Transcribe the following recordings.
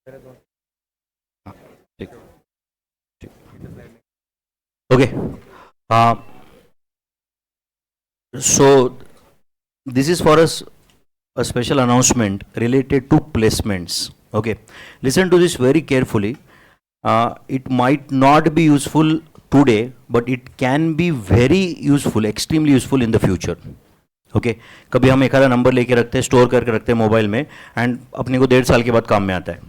ठीक ठीक okay so this is for us a special announcement related to placements. Okay, listen to this very carefully. It might not be useful today, but it can be very useful, extremely useful in the future. Okay कभी हम एक आधा number लेके रखते हैं, store करके रखते हैं मोबाइल में, एंड अपने को 1.5 साल के बाद काम में आता है,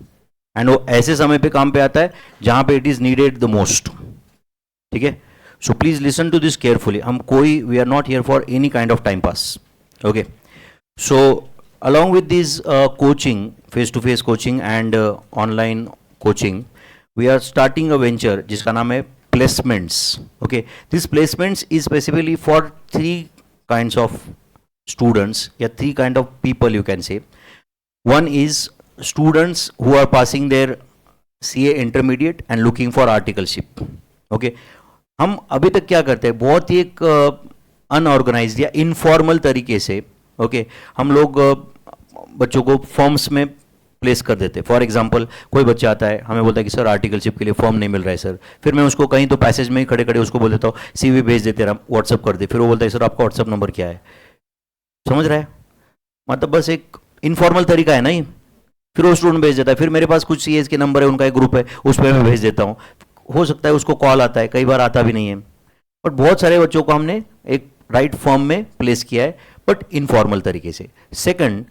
एंड वो ऐसे समय पे काम पे आता है जहां पे it is needed the most. ठीक है, so please listen to this carefully. हम कोई we are not here for any kind of time pass. Okay, so along with this coaching, face to face coaching and online coaching, we are starting a venture जिसका नाम है placements. Okay, this placements is specifically for 3 kinds of students, या 3 kind of people you can say. One is students who are passing their CA intermediate and looking for articleship. Okay, हम अभी तक क्या करते हैं, बहुत ही एक अनऑर्गेनाइज्ड या इनफॉर्मल तरीके से हम लोग बच्चों को फॉर्म्स में प्लेस कर देते हैं. फॉर एग्जांपल, कोई बच्चा आता है, हमें बोलता है कि सर आर्टिकलशिप के लिए फॉर्म नहीं मिल रहा है सर. फिर मैं उसको कहीं तो पैसेज में ही खड़े खड़े उसको बोल देता हूँ CV भेज देते हैं, व्हाट्सअप कर दे. फिर वो बोलता है सर आपका व्हाट्सअप नंबर क्या है. समझ रहा है, मतलब बस एक इनफॉर्मल तरीका है नहीं. फिर वो स्टूडेंट भेज देता है. फिर मेरे पास कुछ CAs के नंबर है, उनका एक ग्रुप है, उस पर मैं भेज देता हूँ. हो सकता है उसको कॉल आता है, कई बार आता भी नहीं है. बट बहुत सारे बच्चों को हमने एक राइट फॉर्म में प्लेस किया है, बट इनफॉर्मल तरीके से. सेकंड,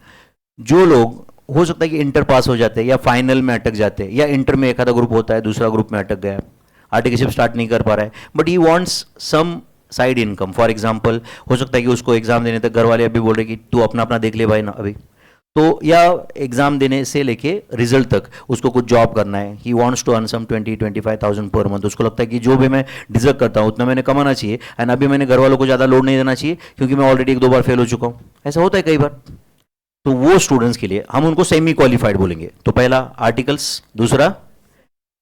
जो लोग हो सकता है कि इंटर पास हो जाते हैं या फाइनल में अटक जाते हैं, या इंटर में एक आधा ग्रुप होता है, दूसरा ग्रुप में अटक गया, आर्टिकलशिप स्टार्ट नहीं कर पा रहा है, but he wants some side income. For example, हो सकता है कि उसको एग्जाम देने तक घर वाले अभी बोल रहे कि तू अपना अपना देख ले भाई ना अभी तो, या एग्जाम देने से लेके रिजल्ट तक उसको कुछ जॉब करना है. He wants to earn some 20-25,000 per month. उसको लगता है कि जो भी मैं डिजर्व करता हूँ उतना मैंने कमाना चाहिए, एंड अभी मैंने घर वालों को ज़्यादा लोड नहीं देना चाहिए क्योंकि मैं ऑलरेडी 1-2 बार फेल हो चुका हूँ. ऐसा होता है कई बार. तो वो स्टूडेंट्स के लिए हम उनको सेमी क्वालिफाइड बोलेंगे. तो पहला आर्टिकल्स, दूसरा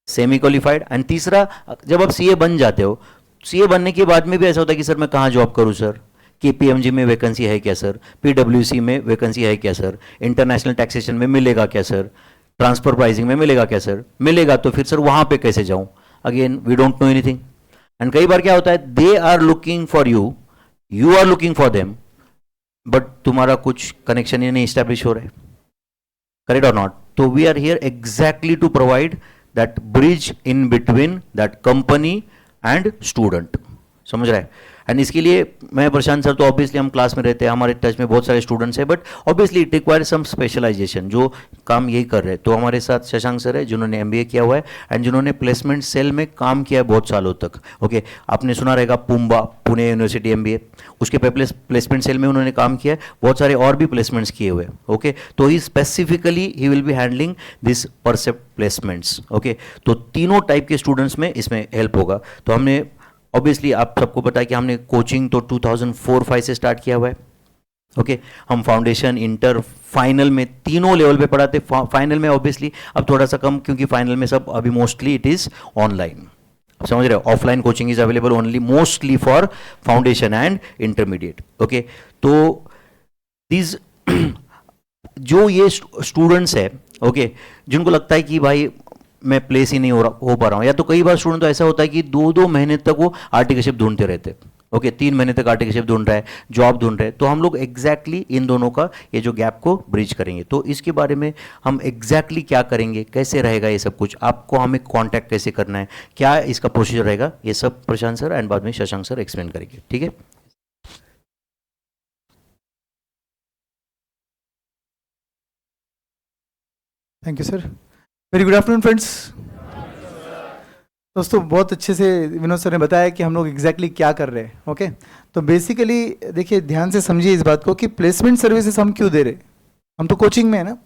सेमी क्वालिफाइड, एंड तीसरा जब आप CA बन जाते हो, CA बनने के बाद में भी ऐसा होता है कि सर मैं कहाँ जॉब करूँ सर, KPMG में वैकेंसी है क्या सर, PwC में वैकेंसी है क्या सर, इंटरनेशनल टैक्सेशन में मिलेगा क्या सर, ट्रांसफर प्राइसिंग में मिलेगा क्या सर. मिलेगा तो फिर सर वहाँ पे कैसे जाऊँ. Again we don't know anything. And कई बार क्या होता है, they are looking for you, you are looking for them, but तुम्हारा कुछ कनेक्शन ही नहीं स्टैब्लिश हो रहा है. करेक्ट और नॉट. तो we are here exactly to provide that bridge in between that company and student. समझ रहा है. एंड इसके लिए मैं प्रशांत सर तो ऑब्वियसली हम क्लास में रहते हैं, हमारे टच में बहुत सारे स्टूडेंट्स हैं, but obviously it require some specialisation, जो काम यही कर रहे हैं. तो हमारे साथ शशांक सर है जिन्होंने MBA किया हुआ है, एंड जिन्होंने प्लेसमेंट सेल में काम किया है बहुत सालों तक. ओके, आपने सुना रहेगा पुम्बा, पुणे यूनिवर्सिटी MBA, उसके प्लेसमेंट सेल में उन्होंने काम किया है. बहुत सारे और भी प्लेसमेंट्स किए हुए. ओके, तो he specifically he will be handling this percept placements. Okay, तो तीनों टाइप के स्टूडेंट्स में इसमें हेल्प होगा. तो हमने ऑब्वियसली आप सबको पता है कि हमने कोचिंग तो 2004-5 से स्टार्ट किया हुआ है. ओके, हम फाउंडेशन, इंटर, फाइनल में तीनों लेवल पे पढ़ाते. फाइनल में ऑब्वियसली अब थोड़ा सा कम, क्योंकि फाइनल में सब अभी मोस्टली इट इज ऑनलाइन. समझ रहे हो, offline coaching is available only mostly for foundation and intermediate. Okay, तो दिस जो ये स्टूडेंट्स है, ओके, जिनको लगता है कि भाई मैं प्लेस ही नहीं हो पा रहा हूँ, या तो कई बार स्टूडेंट तो ऐसा होता है कि 2-2 महीने तक वो आर्टिकलशिप ढूंढते रहते हैं. ओके, 3 महीने तक आर्टिकलशिप ढूंढ रहा है, जॉब ढूंढ रहे हैं. तो हम लोग एग्जैक्टली इन दोनों का ये जो गैप को ब्रिज करेंगे. तो इसके बारे में हम एग्जैक्टली क्या करेंगे, कैसे रहेगा ये सब कुछ, आपको हमें कॉन्टैक्ट कैसे करना है, क्या इसका प्रोसीजर रहेगा, ये सब प्रशांत सर एंड बाद में शशांक सर एक्सप्लेन करेंगे. ठीक है. Thank you sir. Very good afternoon friends. दोस्तों, बहुत अच्छे से विनोद सर ने बताया कि हम लोग एग्जैक्टली क्या कर रहे हैं. ओके, तो बेसिकली देखिए, ध्यान से समझिए इस बात को कि प्लेसमेंट सर्विसेज हम क्यों दे रहे. हम तो कोचिंग में है ना.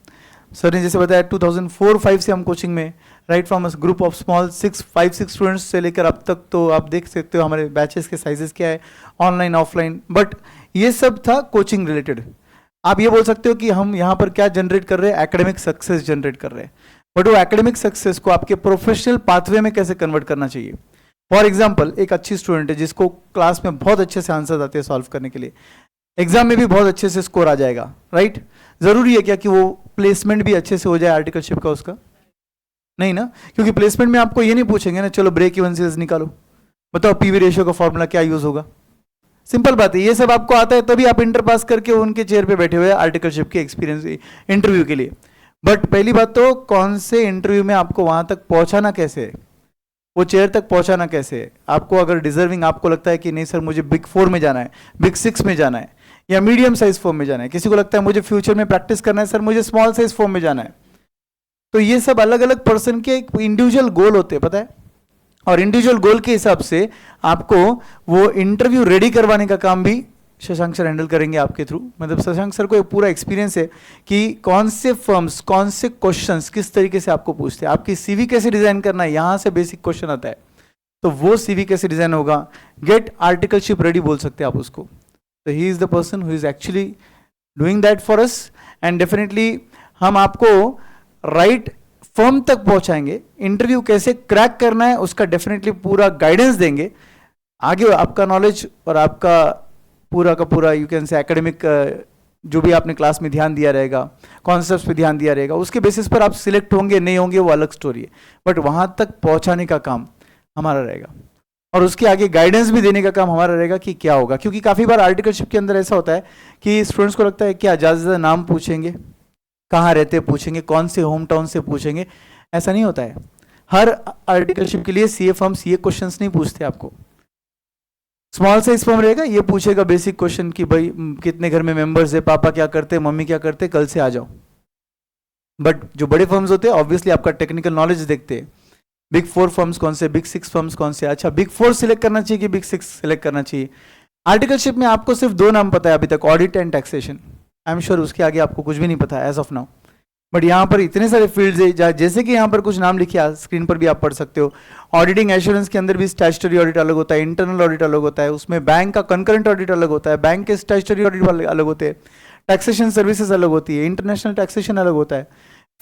सर ने जैसे बताया 2004-5 से हम कोचिंग में, right from group of small 5-6 students से लेकर अब तक. तो आप देख सकते हो हमारे बैचेस के साइजेस क्या है, ऑनलाइन ऑफलाइन, बट ये सब था कोचिंग रिलेटेड. आप ये बोल सकते हो कि हम यहाँ पर क्या जनरेट कर रहे हैं, एकेडमिक सक्सेस जनरेट कर रहे हैं. बट वो एकेडमिक सक्सेस को आपके प्रोफेशनल पाथवे में कैसे कन्वर्ट करना चाहिए. फॉर एग्जांपल, एक अच्छी स्टूडेंट है जिसको क्लास में बहुत अच्छे से आंसर आते हैं सॉल्व करने के लिए, एग्जाम में भी बहुत अच्छे से स्कोर आ जाएगा, राइट. जरूरी है क्या कि वो प्लेसमेंट भी अच्छे से हो जाए आर्टिकलशिप का उसका. नहीं ना, क्योंकि प्लेसमेंट में आपको ये नहीं पूछेंगे ना, चलो ब्रेक इवन सेल्स निकालो, बताओ पीवी रेशियो का फॉर्मूला क्या यूज होगा। सिंपल बात है, ये सब आपको आता है तभी आप इंटर पास करके उनके चेयर पे बैठे हुए आर्टिकलशिप के एक्सपीरियंस इंटरव्यू के लिए। बट पहली बात तो कौन से इंटरव्यू में आपको वहां तक पहुंचाना कैसे है, वो चेयर तक पहुंचाना कैसे है। आपको अगर डिजर्विंग आपको लगता है कि नहीं सर मुझे बिग 4 में जाना है, बिग 6 में जाना है, या मीडियम साइज फॉर्म में जाना है, किसी को लगता है मुझे फ्यूचर में प्रैक्टिस करना है सर मुझे स्मॉल साइज फॉर्म में जाना है, तो ये सब अलग अलग पर्सन के इंडिविजुअल गोल होते हैं, पता है। और इंडिविजुअल गोल के हिसाब से आपको वो इंटरव्यू रेडी करवाने का काम भी शशांक सर हैंडल करेंगे आपके थ्रू। मतलब शशांक सर को एक पूरा एक्सपीरियंस है कि कौन से फर्म्स कौन से क्वेश्चंस किस तरीके से आपको पूछते हैं, आपकी सीवी कैसे डिजाइन करना है, यहाँ से बेसिक क्वेश्चन आता है, तो वो सीवी कैसे डिजाइन होगा, गेट आर्टिकलशिप रेडी बोल सकते हैं आप उसको। तो he is the person who is actually doing that for us, and definitely हम आपको राइट फर्म तक पहुंचाएंगे। इंटरव्यू कैसे क्रैक करना है उसका डेफिनेटली पूरा गाइडेंस देंगे। आगे आपका नॉलेज और आपका पूरा का पूरा यू कैन से एकेडमिक जो भी आपने क्लास में ध्यान दिया रहेगा, कॉन्सेप्ट्स पे ध्यान दिया रहेगा, उसके बेसिस पर आप सिलेक्ट होंगे नहीं होंगे वो अलग स्टोरी है, बट वहां तक पहुंचाने का काम हमारा रहेगा और उसके आगे गाइडेंस भी देने का काम हमारा रहेगा कि क्या होगा। क्योंकि काफ़ी बार आर्टिकलशिप के अंदर ऐसा होता है कि स्टूडेंट्स को लगता है क्या ज़्यादा से ज़्यादा नाम पूछेंगे, कहाँ रहते पूछेंगे, कौन से होम टाउन से पूछेंगे, ऐसा नहीं होता है। हर आर्टिकलशिप के लिए सीए फर्म सीए क्वेश्चंस नहीं पूछते आपको। स्मॉल साइज फर्म रहेगा ये पूछेगा बेसिक क्वेश्चन कि भाई कितने घर में मेंबर्स है, पापा क्या करते, मम्मी क्या करते, कल से आ जाओ। बट जो बड़े फर्म्स होते हैं ऑब्वियसली आपका टेक्निकल नॉलेज देखते हैं। बिग 4 फर्म्स कौन से, बिग 6 फर्म्स कौन से, अच्छा बिग 4 सिलेक्ट करना चाहिए कि बिग 6 सिलेक्ट करना चाहिए। आर्टिकलशिप में आपको सिर्फ 2 नाम पता है अभी तक, audit and taxation. I am sure उसके आगे आपको कुछ भी नहीं पता है एज ऑफ नाउ। बट यहाँ पर इतने सारे फील्ड्स है, जैसे कि यहाँ पर कुछ नाम लिखे स्क्रीन पर भी आप पढ़ सकते हो। ऑडिटिंग एश्योरेंस के अंदर भी स्टैट्यूटरी ऑडिट अलग होता है, इंटरनल ऑडिट अलग होता है, उसमें बैंक का कंकरेंट ऑडिट अलग होता है, बैंक के स्टैट्यूटरी ऑडिट अलग होते हैं, टैक्सेशन सर्विसेज अलग होती है, इंटरनेशनल टैक्सेशन अलग होता है,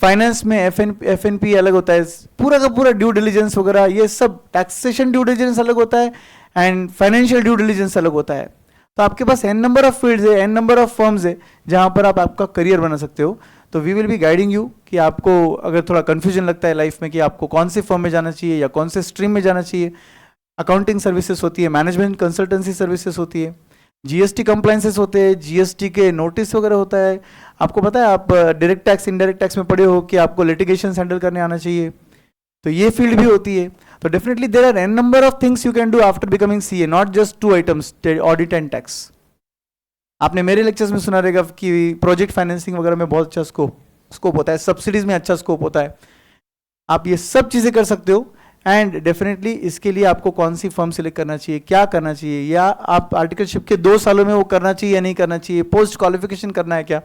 फाइनेंस में एफएनपी अलग होता है, पूरा का पूरा ड्यू डिलीजेंस वगैरह ये सब, टैक्सेशन ड्यू डिलीजेंस अलग होता है एंड फाइनेंशियल ड्यू डिलीजेंस अलग होता है। तो आपके पास एन नंबर ऑफ फील्ड्स है, एन नंबर ऑफ फर्म्स है जहां पर आप आपका करियर बना सकते हो। तो we will be guiding you कि आपको अगर थोड़ा कंफ्यूजन लगता है लाइफ में कि आपको कौन से फर्म में जाना चाहिए या कौन से स्ट्रीम में जाना चाहिए, अकाउंटिंग सर्विसेज होती है, मैनेजमेंट कंसल्टेंसी सर्विसेज होती है, जीएसटी कंप्लाइंसेस होते हैं, जीएसटी के नोटिस वगैरह होता है। आपको पता है आप डायरेक्ट टैक्स इनडायरेक्ट टैक्स में पढ़े हो कि आपको लिटिगेशन हैंडल करने आना चाहिए, तो ये फील्ड भी होती है। तो definitely there are an number of things you can do after becoming CA, not just 2 items audit and tax. आपने मेरे लेक्चर्स में सुना रहेगा कि प्रोजेक्ट फाइनेंसिंग वगैरह में बहुत अच्छा स्कोप होता है, सब्सिडीज में अच्छा स्कोप होता है, आप ये सब चीज़ें कर सकते हो। एंड डेफिनेटली इसके लिए आपको कौन सी फर्म सिलेक्ट करना चाहिए, क्या करना चाहिए, या आप आर्टिकलशिप के 2 सालों में वो करना चाहिए या नहीं करना चाहिए, पोस्ट क्वालिफिकेशन करना है क्या,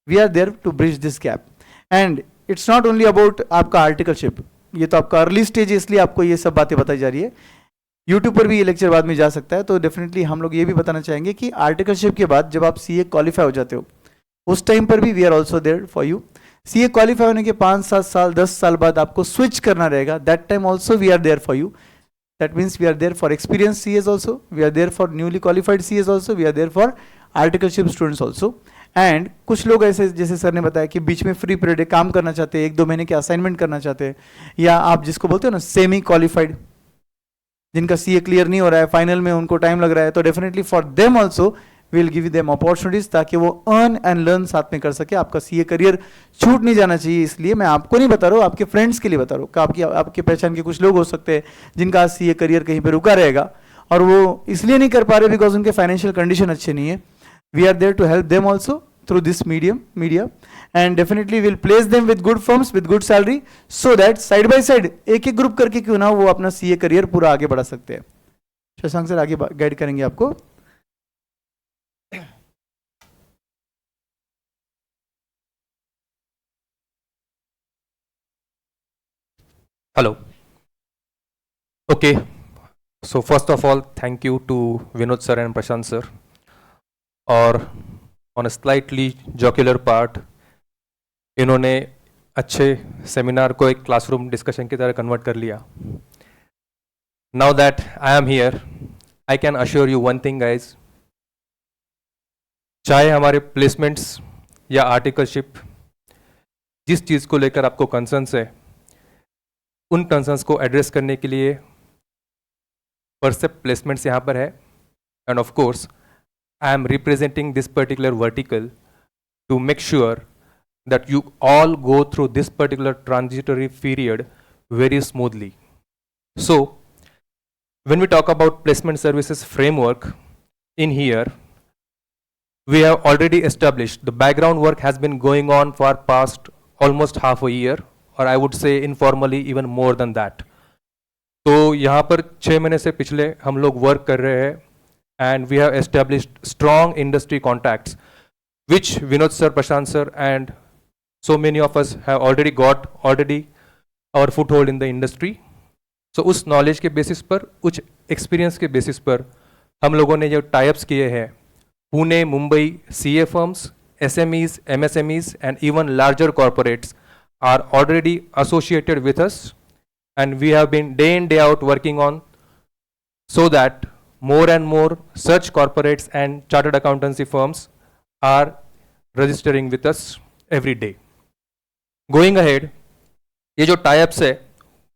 we are there to bridge this gap. And it's not only about आपका आर्टिकलशिप, ये तो आपका अर्ली स्टेज है इसलिए आपको ये सब बातें बताई जा रही है। यूट्यूब पर भी ये लेक्चर बाद में जा सकता है। तो डेफिनेटली हम लोग ये भी बताना चाहेंगे कि आर्टिकलशिप के बाद जब आप सीए क्वालिफाई हो जाते हो उस टाइम पर भी we are also there for you. CA qualify होने के 5-7 साल 10 साल बाद आपको स्विच करना रहेगा, that time also we are there for you. That means we are there for experience CAs also, we are there for newly qualified CAs also, we are there for articleship students also. And कुछ लोग ऐसे जैसे sir ने बताया कि बीच में free period काम करना चाहते हैं, 1-2 महीने के असाइनमेंट करना चाहते हैं, या आप जिसको बोलते हो ना सेमी क्वालिफाइड, जिनका सीए क्लियर नहीं हो रहा है, फाइनल में उनको टाइम लग रहा है, तो definitely for them also will give them opportunities ताकि वो अर्न एंड लर्न साथ में कर सके। आपका सीए करियर छूट नहीं जाना चाहिए, इसलिए मैं आपको नहीं बता रहा हूँ, आपके फ्रेंड्स के लिए बता रहा हूँ। आपके पहचान के कुछ लोग हो सकते हैं जिनका सीए करियर कहीं पर रुका रहेगा और वो इसलिए नहीं कर पा रहे बिकॉज उनके फाइनेंशियल कंडीशन अच्छे नहीं है। We are there to help them also through this media and definitely will place them with good firms with good salary so that side by side एक एक ग्रुप करके क्यों ना वो अपना सीए करियर पूरा आगे बढ़ा सकते हैं। शशांक सर आगे गाइड करेंगे आपको। Hello. Okay. So first of all, thank you to Vinod sir and Prashant sir. और on a slightly jocular part, इन्होंने अच्छे सेमिनार को एक क्लासरूम डिस्कशन की तरह कन्वर्ट कर लिया। Now that I am here, I can assure you one thing guys, चाहे हमारे प्लेसमेंट्स या आर्टिकलशिप जिस चीज़ को लेकर आपको कंसर्न्स है, उन कंसर्न्स को एड्रेस करने के लिए परसेप्ट प्लेसमेंट्स यहाँ पर है. End of course I am representing this particular vertical to make sure that you all go through this particular transitory period very smoothly. So, when we talk about placement services framework, in here, we have already established the background work has been going on for past almost half a year, or I would say informally even more than that. तो यहाँ पर 6 महीने से पिछले हम लोग work कर रहे हैं, and we have established strong industry contacts which Vinod sir, Prashant sir and so many of us have already our foothold in the industry. So उस knowledge के basis पर, उस experience के basis पर हम लोगों ने जो tie-ups किए हैं, Pune, Mumbai, CA firms, SMEs, MSMEs and even larger corporates are already associated with us, and we have been day in day out working on so that more and more such corporates and chartered accountancy firms are registering with us every day. Going ahead, ये जो tie-ups है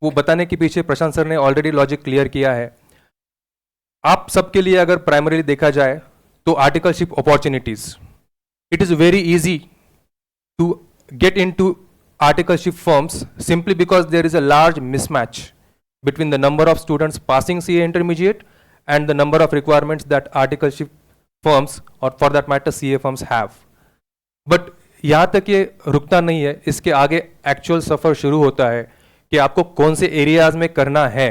वो बताने के पीछे प्रशांत sir ने already logic clear किया है. आप सबके लिए अगर प्राइमरीली देखा जाए तो articleship opportunities, it is very easy to get into articleship firms simply because there is a large mismatch between the number of students passing CA intermediate and the number of requirements that articleship firms or for that matter CA firms have. But यहाँ तक ये रुकता नहीं है, इसके आगे actual सफ़र शुरू होता है कि आपको कौन से एरियाज में करना है,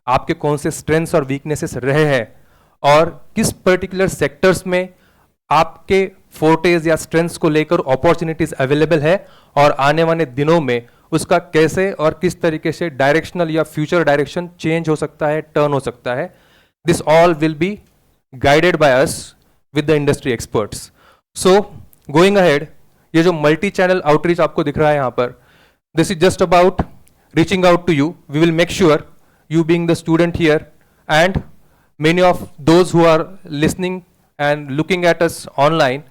आपके कौन से स्ट्रेंथ्स और वीकनेसेस रहे हैं और किस पर्टिकुलर सेक्टर्स में आपके फोर्टेज या स्ट्रेंथ्स को लेकर अपॉर्चुनिटीज अवेलेबल है और आने वाले दिनों में उसका कैसे और किस तरीके से डायरेक्शनल या फ्यूचर डायरेक्शन चेंज हो सकता है, टर्न हो सकता है. This all will be guided by us with the industry experts. So going ahead, ये जो multi channel outreach आपको दिख रहा है यहाँ पर, this is just about reaching out to you. We will make sure you being the student here and many of those who are listening and looking at us online,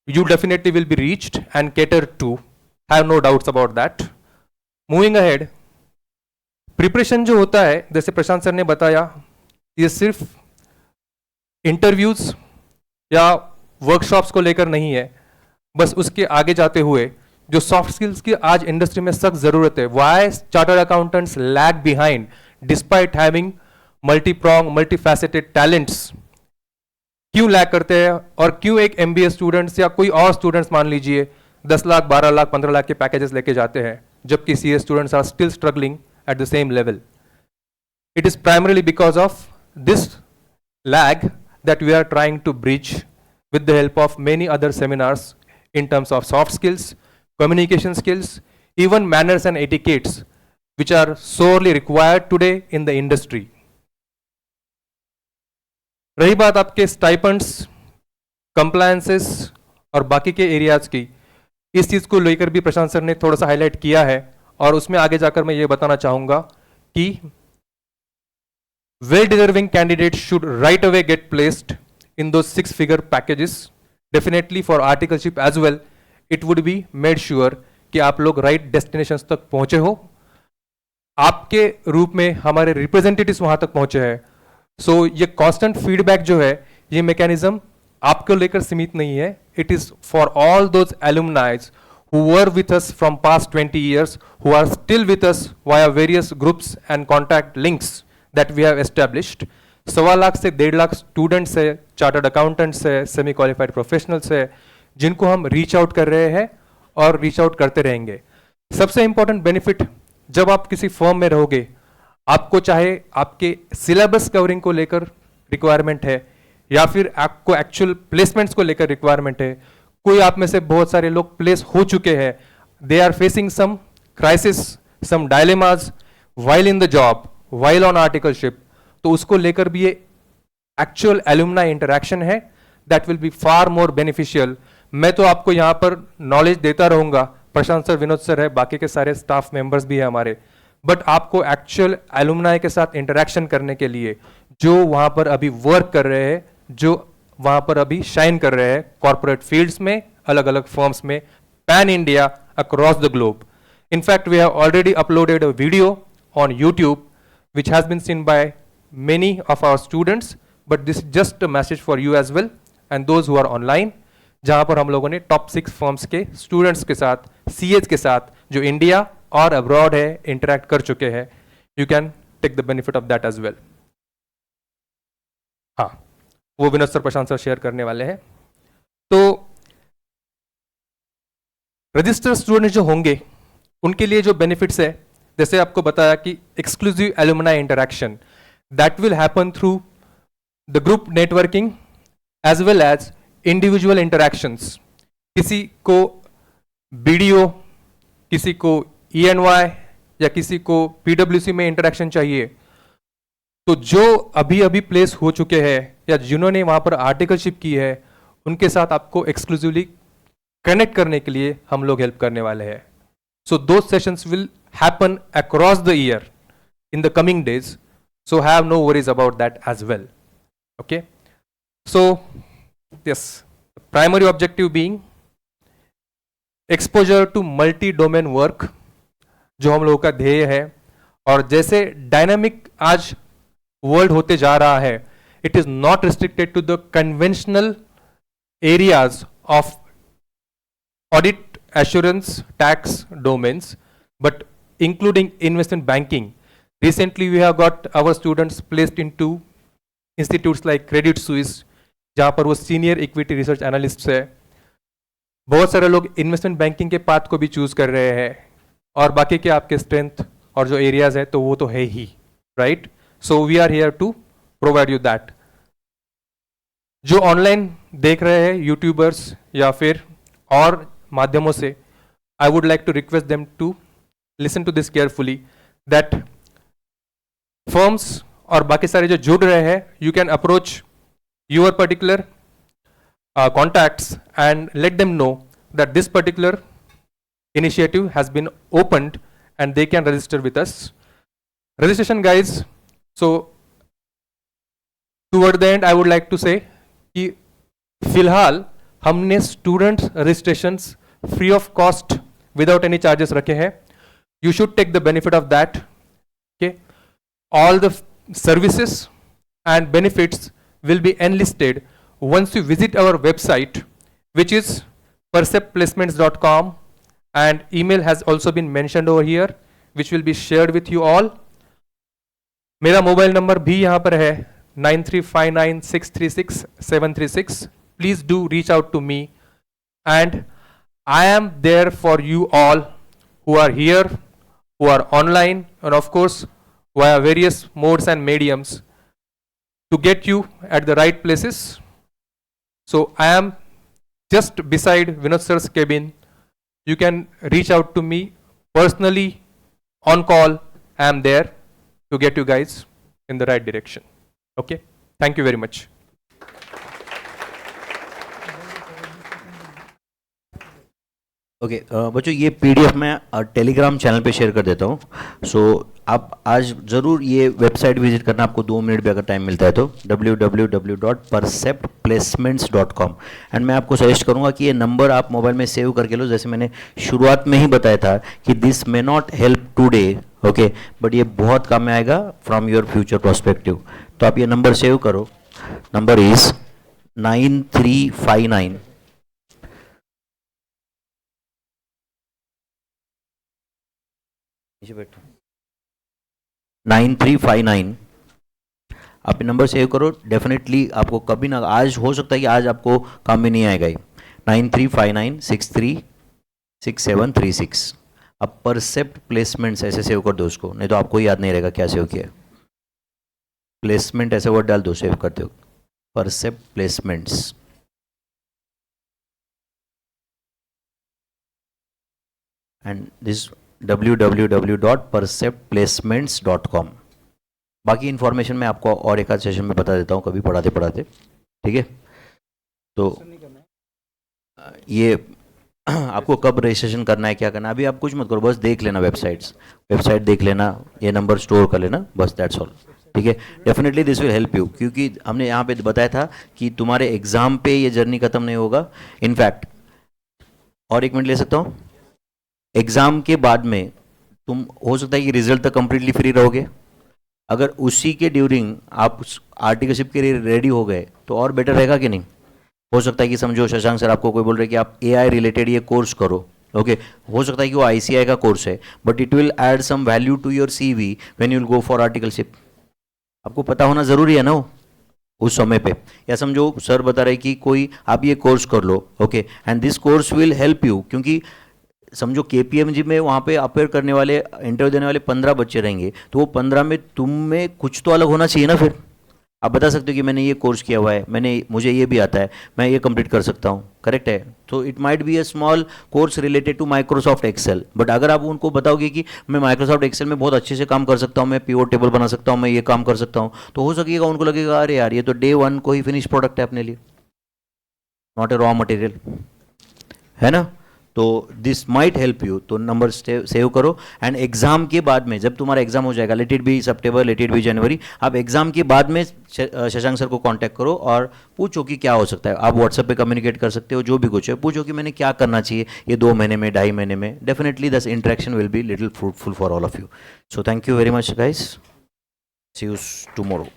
you definitely will be reached and catered to. Have no doubts about that. Moving ahead, preparation जो होता है, जैसे प्रशांत sir ने बताया, ये सिर्फ interviews या workshops को लेकर नहीं है, बस उसके आगे जाते हुए जो सॉफ्ट स्किल्स की आज इंडस्ट्री में सख्त जरूरत है. Why chartered accountants lag behind despite having multi prong multi faceted talents, क्यों लैग करते हैं और क्यों एक MBA स्टूडेंट्स या कोई और स्टूडेंट्स मान लीजिए 10 लाख 12 लाख 15 लाख के पैकेजेस लेके जाते हैं जबकि CA students are still struggling at the same level. It is primarily because of this lag that we are trying to bridge with the help of many other seminars in terms of soft skills, communication skills, even manners and etiquettes which are sorely required today in the industry. रही बात आपके stipends, compliances और बाकी के areas की, इस चीज़ को लेकर भी प्रशांत सर ने थोड़ा सा हाईलाइट किया है और उसमें आगे जाकर मैं ये बताना चाहूँगा कि well-deserving candidates should right away get placed in those 6-figure packages. Definitely for articleship as well, it would be made sure कि आप लोग right destinations तक पहुँचे हो, आपके रूप में हमारे representatives वहाँ तक पहुँचे हैं. So ये constant feedback जो है, ये mechanism आपको लेकर सीमित नहीं है. It is for all those alumni who were with us from past 20 years, who are still with us via various groups and contact links that we have established. 1.25 lakh से 1.5 lakh students है, चार्टर्ड अकाउंटेंट्स है, semi qualified professionals है, जिनको हम reach out कर रहे हैं और रीच आउट करते रहेंगे. सबसे इंपॉर्टेंट बेनिफिट, जब आप किसी फर्म में रहोगे, आपको चाहे आपके सिलेबस कवरिंग को लेकर रिक्वायरमेंट है या फिर आपको एक्चुअल प्लेसमेंट्स को लेकर रिक्वायरमेंट है, कोई आप में से बहुत सारे लोग प्लेस हो चुके हैं, they are facing some crisis, some dilemmas while in the job, while on articleship, तो उसको लेकर भी ये एक्चुअल एलुमनाई इंटरेक्शन है, that will be far more beneficial. मैं तो आपको यहाँ पर नॉलेज देता रहूँगा, प्रशांत सर, विनोद सर है, बाकी के सारे स्टाफ मेंबर्स भी है हमारे, बट आपको एक्चुअल एलुमनाई के साथ इंटरेक्शन करने के लिए जो वहाँ पर अभी वर्क कर रहे हैं, जो वहाँ पर अभी शाइन कर रहे हैं कॉर्पोरेट फील्ड्स में, अलग अलग फर्म्स में, pan India, across the globe. In fact, we have already uploaded a video on YouTube, which has been seen by many of our students, but this is just a message for you as well and those who are online, जहाँ पर हम लोगों ने top 6 firms के students के साथ, CEOs के साथ जो इंडिया और अब्रॉड है इंटरेक्ट कर चुके हैं. You can take the benefit of that as well. हाँ, वो Vinod sir, Prashant sir share करने वाले हैं. तो रजिस्टर स्टूडेंट जो होंगे उनके लिए जो बेनिफिट्स है, जैसे आपको बताया कि exclusive alumni interaction that will happen through the group networking as well as individual interactions. किसी को बीडीओ, किसी को ईएनवाई या किसी को पीडब्ल्यूसी में इंटरेक्शन चाहिए, तो जो अभी अभी प्लेस हो चुके हैं या जिन्होंने वहां पर आर्टिकलशिप की है उनके साथ आपको एक्सक्लूसिवली कनेक्ट करने के लिए हम लोग हेल्प करने वाले हैं. सो दो sessions will happen across the year in the coming days, so have no worries about that as well. Okay, so yes, the primary objective being exposure to multi domain work, जो हम लोगों का ध्येय है. और जैसे डायनामिक आज world होते जा रहा है, it is not restricted to the conventional areas of audit, assurance, tax domains, but including investment banking. Recently, we have got our students placed into institutes like Credit Suisse, जहाँ पर वो senior equity research analyst है. बहुत सारे लोग investment banking के path को भी चूज कर रहे हैं, और बाकी के आपके स्ट्रेंथ और जो एरियाज है तो वो तो है ही, right. So we are here to provide you that. जो ऑनलाइन देख रहे हैं यूट्यूबर्स या फिर और माध्यमों से, I would like to request them to listen to this carefully, that firms और बाकी सारे जो जुड़ रहे हैं, you can approach your particular contacts and let them know that this particular initiative has been opened and they can register with us. Registration guys, so toward the end I would like to say कि फिलहाल हमने students registrations free of cost without any charges रखे हैं. You should take the benefit of that. Okay, all the services and benefits will be enlisted once you visit our website, which is perceptplacements.com, and email has also been mentioned over here, which will be shared with you all. मेरा mobile number भी यहाँ पर है 9359636736. Please do reach out to me, and I am there for you all who are here, who are online, and of course via various modes and mediums to get you at the right places. So I am just beside Vinod sir's cabin. You can reach out to me personally on call. I am there to get you guys in the right direction. Okay, thank you very much. Okay बच्चों, ये PDF मैं Telegram channel पे share कर देता हूँ. सो आप आज ज़रूर ये वेबसाइट विजिट करना, आपको 2 मिनट भी अगर टाइम मिलता है तो www.perceptplacements.com. एंड मैं आपको सजेस्ट करूँगा कि ये नंबर आप मोबाइल में सेव करके लो. जैसे मैंने शुरुआत में ही बताया था कि this may not help today, okay, but ये बहुत काम में आएगा फ्रॉम योर फ्यूचर पर्सपेक्टिव. तो आप ये नंबर सेव करो. Number is 9359 9359. आप नंबर सेव करो. डेफिनेटली आपको कभी ना, आज हो सकता है कि आज आपको काम में नहीं आएगा. 9359636736. आप परसेप्ट प्लेसमेंट्स ऐसे सेव कर दो उसको, नहीं तो आपको याद नहीं रहेगा क्या सेव किया. प्लेसमेंट ऐसे वर्ड डाल दो, सेव करते हो. परसेप्ट प्लेसमेंट्स. And this www.perceptplacements.com. बाकी इन्फॉर्मेशन मैं आपको और एक आध सेशन में बता देता हूँ कभी पढ़ाते पढ़ाते, ठीक है. तो ये आपको कब रजिस्ट्रेशन करना है, क्या करना है, अभी आप कुछ मत करो, बस देख लेना वेबसाइट देख लेना, ये नंबर स्टोर कर लेना, बस दैट्स ऑल. ठीक है, definitely this will help you, क्योंकि हमने यहाँ पे बताया था कि तुम्हारे एग्जाम पे ये जर्नी खत्म नहीं होगा. इनफैक्ट और 1 मिनट ले सकता हूँ. एग्ज़ाम के बाद में तुम हो सकता है कि रिजल्ट तक कंप्लीटली फ्री रहोगे। अगर उसी के ड्यूरिंग आप आर्टिकलशिप के लिए रेडी हो गए तो और बेटर रहेगा कि नहीं। हो सकता है कि समझो शशांक सर आपको कोई बोल रहे हैं कि आप एआई रिलेटेड ये कोर्स करो, ओके हो सकता है कि वो आईसीआई का कोर्स है, but it will add some value to your CV when you will go for articleship. आपको पता होना जरूरी है ना वो उस समय पे। या समझो सर बता रहे कि कोई आप ये कोर्स कर लो, okay and this course will help you, क्योंकि समझो केपीएमजी में वहाँ पे अपेयर करने वाले, इंटरव्यू देने वाले 15 बच्चे रहेंगे, तो वो 15 में तुम में कुछ तो अलग होना चाहिए ना। फिर आप बता सकते हो कि मैंने ये कोर्स किया हुआ है, मुझे ये भी आता है, मैं ये कंप्लीट कर सकता हूँ, करेक्ट है। तो it might be a small course related to Microsoft Excel, but अगर आप उनको बताओगे कि मैं माइक्रोसॉफ्ट एक्सेल में बहुत अच्छे से काम कर सकता हूँ, मैं पीवोट टेबल बना सकता हूँ, मैं ये काम कर सकता हूँ, तो हो सकेगा उनको लगेगा अरे यार ये तो डे 1 को ही फिनिश प्रोडक्ट है अपने लिए, नॉट ए रॉ मटेरियल, है ना। तो दिस माइट हेल्प यू। तो नंबर सेव करो एंड एग्जाम के बाद में, जब तुम्हारा एग्जाम हो जाएगा, let it be September, let it be January, आप एग्जाम के बाद में शशांक सर को कांटेक्ट करो और पूछो कि क्या हो सकता है। आप व्हाट्सएप पे कम्युनिकेट कर सकते हो, जो भी कुछ है पूछो कि मैंने क्या करना चाहिए ये 2 महीने में, 2.5 महीने में। Definitely this interaction will be little fruitful for all of you. So thank you very much guys, see you tomorrow.